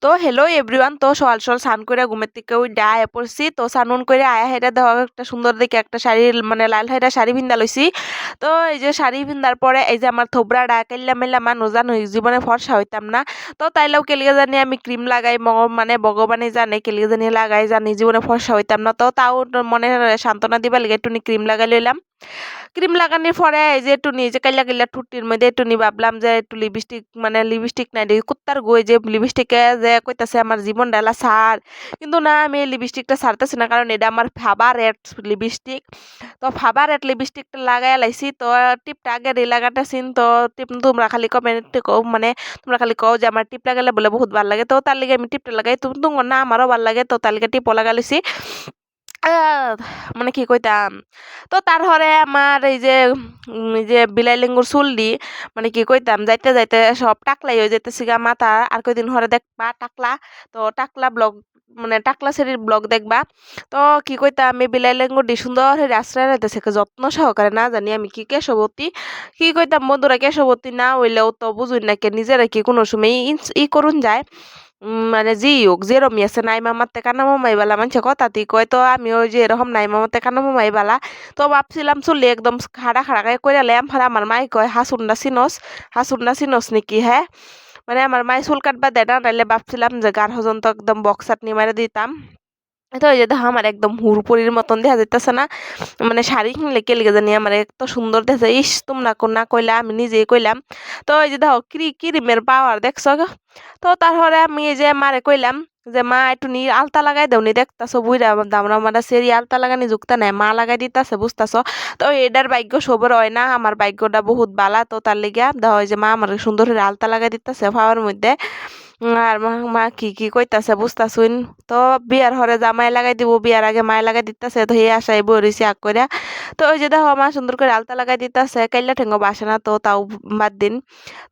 তো hello everyone, তো সকাল সকাল স্নান করে ঘুমের থেকে উইঠা আয়া পড়ছি। তো স্নান করে আয়া হেটা দেওয়া একটা সুন্দর দেখে একটা শাড়ি মানে লাল হাইরা শাড়ি পিন্দা লইছি। তো এই যে শাড়ি পিন্দার পরে এই যে আমার থোবরাটা কাইল্লা মাইল্লা মানুষ জানো জীবনে ফর্সা হইতাম না। তো তাইলেও কেলিগে জানি আমি ক্রিম লাগাই মানে ভগবানই জানে কেলিগে জানি লাগাই জানি জীবনে ফর্সা হইতাম না। তো তাও মনে সান্ত্বনা দিবার লিগে একটু ক্রিম লাগাই লইলাম। ক্রিম লাগানোর পরে এই যে একটু নিজে কাইলা কাইলা টুটির মধ্যে একটু ভাবলাম যে একটু লিপস্টিক মানে লিপস্টিক নাই দেখি কুত্তার গই যে লিপস্টিকে যে কইতাছে আমার জীবন ডালা সার, কিন্তু না আমি এই লিপস্টিকটা ছাড়তেছি না কারণ এটা আমার ফেভারেট লিপস্টিক। তো ফেভারেট লিপস্টিকটা লাগাই লাইছি। তো টিপটা আগে রে লাগাতেছিন। তো টিপ তোমরা খালি কমেন্ট কও মানে তোমরা খালি কও যে আমার টিপ লাগালে বলে বহুত ভালো লাগে। তো তার লিগে আমি টিপটা লাগাই তুমি না আমারও ভালো লাগে। তো তার লিগে টিপও লাগা লইছি। মানে কি কইতাম, তো তার হরে আমার এই যে বিলাই লেঙ্গুর চুল দি মানে কি কইতাম যাইতে যাইতে সব টাকলাই হয়ে যাইতেছি গা মাথা। আর কয়দিন হরে দেখবা টাকলা। তো টাকলা ব্লগ মানে টাকলা সেরির ব্লগ দেখবা। তো কি কইতাম আমি বিলাই লেঙ্গুর দি সুন্দর হয়ে আশ্রয় রাখতেছে যত্ন সহকারে, না জানি আমি কি কেশবতী। কি কইতাম বন্ধুরা, কেশবতী না হইলেও তো বুঝুই না কে নিজেরা কি কোনো সময় করুন যায়। মানে জি হোক যেরমই আছে নাই মামাতে কানা মামাই বালা মানুষে কথাতেই কয়। তো আমি ওই যে এরকম নাই মামাতে কানা মামাই বালা। তো ভাবছিলাম চুলি একদম খাড়া খাড়া করে লেম আর আমার মাই কয় হাসুন্ডা চিনস নাকি হ্যাঁ। মানে আমার মাই চুল কাটবা দেয় না, নাইলে ভাবছিলাম যে গার পর্যন্ত একদম বক্স চাটনি মারে দিতাম। তো এই যে দেখো আমার একদম হুরপুরির মতন দেখা যাইতেছে না। মানে শাড়ি কিনলে কে লিগে জানি আমার এত সুন্দর দেখছে। ইস তোমরা না কইলা আমি নিজেই কইলাম। তো এই যে দেখো ক্রিমের পাওয়ার দেখছো গো? তো তারপরে আমি এই যে মারে কইলাম যে মা একটু আলতা লাগাই দেও নি, দেখতাছো বুইরা দামরা মারা সেরি আলতা লাগানি যুক্তা নাই, মা লাগাই দিতাছে বুঝতাছো। তো এটার ভাগ্য সবার হয় না, আমার ভাগ্যটা বহুত বালা। তো তার লিগা দেখো এই যে মা আমার সুন্দর করে আলতা লাগাই দিতাছে পাওয়ার মধ্যে। আর মা কি কইতাছে বুঝতাছুন। তো বিয়ার হরে জামাই লাগাই দিব, বিয়ার আগে মায় লাগাই দিতাছে। তো হে আশাই বই রইছে আগ কইরা। তো ওই যে দেখো মা সুন্দর করে আলতা লাগাই দিতাছে, কাইল্লা ঠেঙ্গো বাসে না তো তাও বাদ দিন।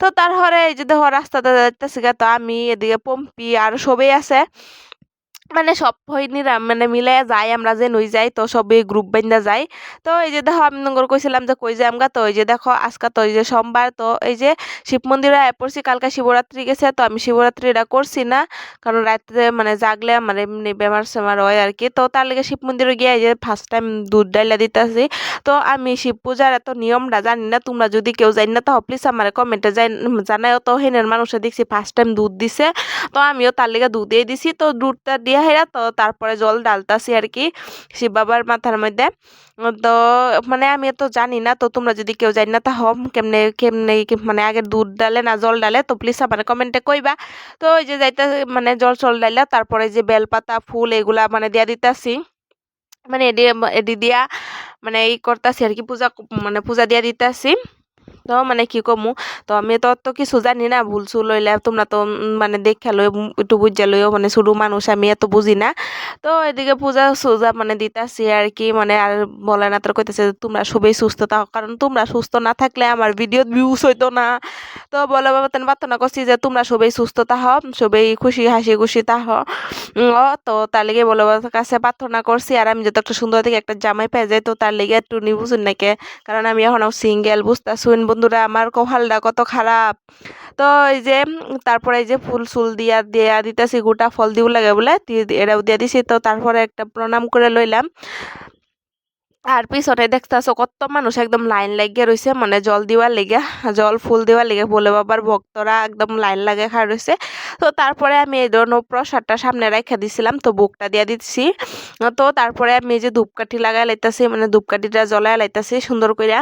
তো তার হরে এই যে দেখো রাস্তাতে যাইতাছি গা, তো আমি এদিকে পম্পি আর সবেই আছে। মানে সব হইনিরা মানে মিলে যাই আমরা যে নই যাই, তো সবে গ্রুপ বাইন্দা যাই। তো এই যে দেখো আমি নঙ্গর কইছিলাম যে কই যাই আমগা। তো এই যে দেখো আজকে তো এই যে সোমবার, তো এই যে শিব মন্দিরে আয় পড়ছি। কালকে শিবরাত্রি গেছে, তো আমি শিবরাত্রিটা করছি না কারণ রাত্রে মানে জাগলে আমার এমনি বেমার সেমার হয় আর কি। তো তার লেগে শিব মন্দিরে গিয়ে এই যে ফার্স্ট টাইম দুধ ডাইলা দিতেছি। তো আমি শিব পূজার এত নিয়মটা জানি না, তোমরা যদি কেউ জানি না তাহলে প্লিজ আমার কমেন্টে জানাও। তো হেনের মানুষে দেখছি ফার্স্ট টাইম দুধ দিছে, তো আমিও তার লেগে দুধই দিছি। তো দুধটা দিয়া হেরা তো তারপরে জল ডালতাছি আর কি শিব বাবার মাথার মধ্যে। তো মানে আমি তো জানি না, তো তোমরা যদি কেউ জানি না তা হম কেমনে কেমনে মানে আগে দুধ ডালে না জল ডালে, তো প্লিজ আমার কমেন্টে কইবা। তো ওই যে যাইতে মানে জল চল ডাইলা তারপরে যে বেলপাতা ফুল এগুলা মানে দিয়া দিতাছি। মানে এডি এডি দিয়া মানে এই করতাছি আর কি পূজা মানে পূজা দিয়া দিতাছি। তো মানে কি কমু, তো আমি তো অত কিছু জানি না, ভুল চুল লইলে তোমরা তো মানে দেখে লই একটু বুঝা লইও, মানে শুরু মানুষ আমি এত বুঝি না। তো এদিকে পূজা সুজা মানে দিতাছি আর কি। মানে আর বলে না তোর কইতেছে তোমরা সবাই সুস্থ থাকো, কারণ তোমরা সুস্থ না থাকলে আমার ভিডিও ভিউজ হইতো না। তো বলে বাবা তেন প্রার্থনা করছি যে তোমরা সবাই সুস্থ থাকো, সবাই খুশি হাসি খুশি থাকো। তো তার লেগে বলে বাবার কাছে প্রার্থনা করছি আর আমি যত একটা সুন্দর থেকে একটা জামাই পেয়ে যাই। তো তার লেগে একটু নিবুঝুন নাকি, কারণ আমি এখনো সিঙ্গেল বুঝতেছুন বন্ধুরা আমার কপালটা কত খারাপ। তো এই যে তারপরে এই যে ফুল সুল দিয়া দিয়া দিতেছি, গোটা ফল দিও লাগে বলে এরাও দিয়া দিছি। তো তারপরে একটা প্রণাম করে লইলাম। আর পিছনে দেখতেছো কত মানুষ একদম লাইন লাগিয়ে রয়েছে মানে জল দেওয়ার লেগে, জল ফুল দেওয়ার লেগে বলে বাবার ভক্তরা একদম লাইন লাগে খাড় রয়েছে। তো তারপরে আমি এই ধরনের প্রসাদটা সামনে রেখে দিছিলাম, তো বুকটা দিয়ে দিচ্ছি। তো তারপরে আমি এই যে ধূপকাঠি লাগাই লাইতাছি, মানে ধূপকাঠিটা জ্বলাই লাইতাছি সুন্দর কইরা।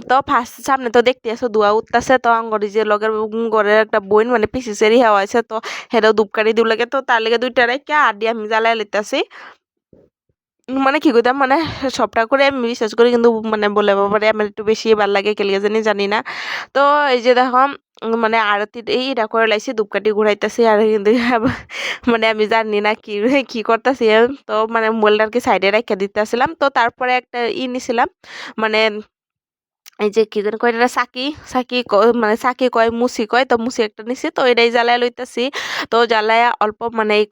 তো ফার্স্ট সামনে তো দেখতে আছো ধোয়া উঠতেছে। তো আঙ্গরি যে লগের ঘরের একটা বইন মানে পিসি সেরি হওয়া আছে, তো হেটাও ধূপকাঠি দিও লাগে। তো তার লেগে দুইটা রেখে আর দিয়ে আমি জ্বালাই লাইতাছি। মানে কি কইতাম মানে সবটা করে আমি বিশ্বাস করি, কিন্তু মানে বলে বাবারে আমার একটু বেশি ভাল লাগে কেলিয়ে জানি না। তো এই যে দেখো মানে আরতি এইটা করে লাইছি, ধূপকাঠি ঘুরাইতেছি আর কিন্তু মানে আমি জানি না কি কি করতেছি। তো মানে মোবাইলটা আর কি সাইডে রেখে দিতেছিলাম। তো তারপরে একটা নিছিলাম মানে এই যে কি জানি কয় এটা চাকি মানে চাকি কয় মুসি কয়, তো মুসি একটা নিছি, তো এটাই জ্বালায় লইতাছি। তো জ্বালায়া অল্প মানে ই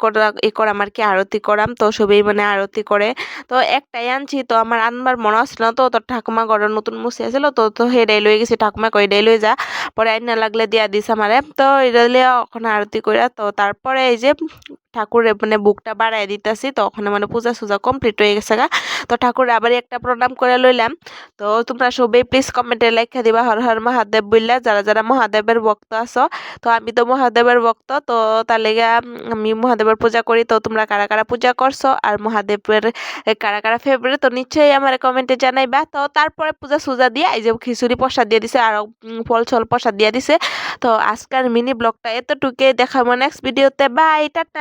করাম আর কি, আরতি করাম। তো সবাই মানে আরতি করে। তো একটাই আনছি, তো আমার আনবার মনে আসছিল না, তো ঠাকুমা ঘরের নতুন মুসি আছিল, তো তো হেডাই লই গেছি, ঠাকুমা কই এটাই লই যা, পরে আইনা লাগলে দিয়া দিস আমারে। তো এটা লিয়া ওখানে আরতি কইরা, তো তারপরে এই যে ঠাকুরের মানে বুকটা বাড়াই দিতেছি, তো ওখানে মানে পূজা সুজা কমপ্লিট হয়ে গেছে গা। তো ঠাকুর আবার একটা প্রণাম করে লইলাম। তো তোমরা সবাই প্লিজ কমেন্টে লেখা দিবা হর হর মহাদেব বললা, যারা যারা মহাদেবের ভক্ত আছো। তো আমি তো মহাদেবের ভক্ত, তো তার লেগে আমি মহাদেবের পূজা করি। তো তোমরা কারা কারা পূজা করছো আর মহাদেবের কারা কারা ফেভারিট, তো নিশ্চয়ই আমার কমেন্টে জানাইবা। তো তারপরে পূজা সুজা দিয়ে এই যে খিচুড়ি প্রসাদ দিয়ে দিছে, আর ফল ছল প্রসাদ দিয়ে দিছে। তো আজকের মিনি ব্লগটা এতটুকুই, দেখাবো নেক্সট ভিডিওতে। Bye, tata.